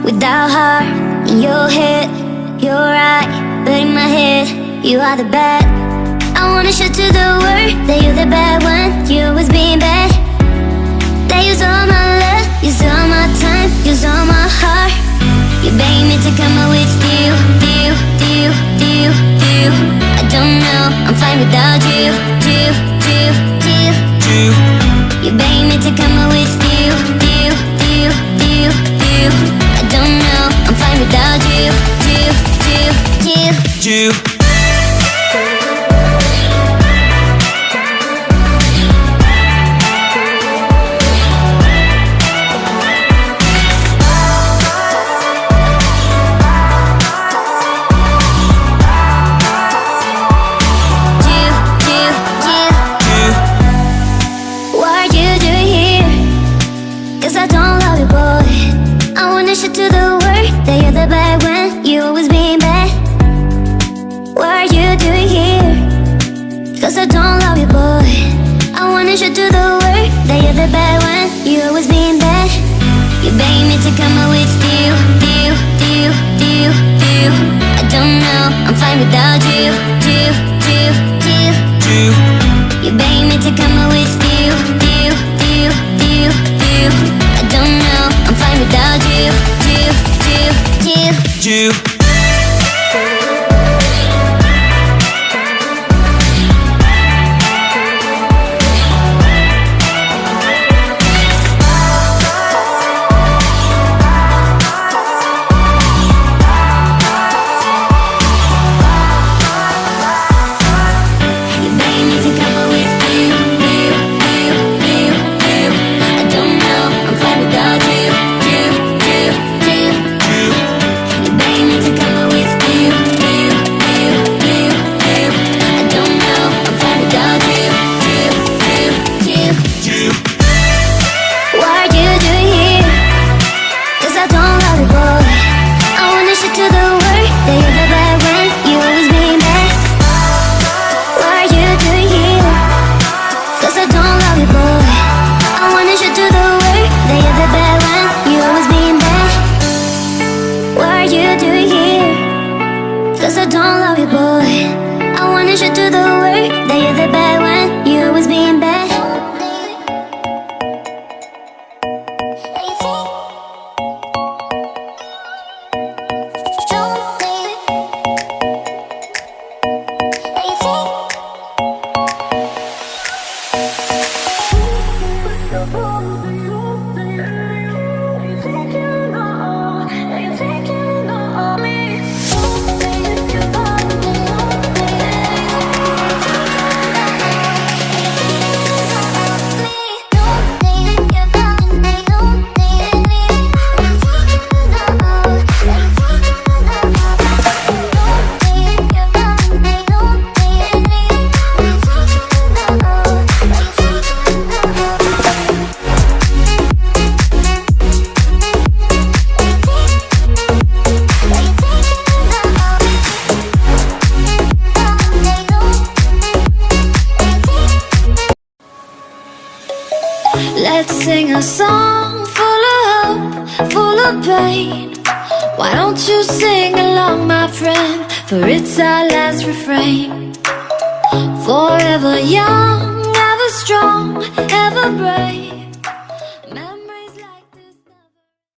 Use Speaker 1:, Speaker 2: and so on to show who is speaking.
Speaker 1: without heart. In your head, you're right, but in my head, you are the bad. I wanna show to the world that you're the bad one. You always being bad. That use all my love, use all my time, use all my heart. You beg me to come out with you. I don't know, I'm fine without you. You beg me to come out with you. I don't know, I'm fine without you. To the world that you're the bad one. You always being bad. What are you doing here? Cause I don't love you, boy. I wanna show to the world that you're the bad one. You always being bad. You beg me to come out with you. I don't know, I'm fine without you. You beg me to come out with you. I don't know, I'm fine without you. Cause I don't love you, boy. I wanna show to the world that you're the bad one. You always being bad.
Speaker 2: Let's sing a song full of hope, full of pain. Why don't you sing along, my friend? For it's our last refrain. Forever young, ever strong, ever brave.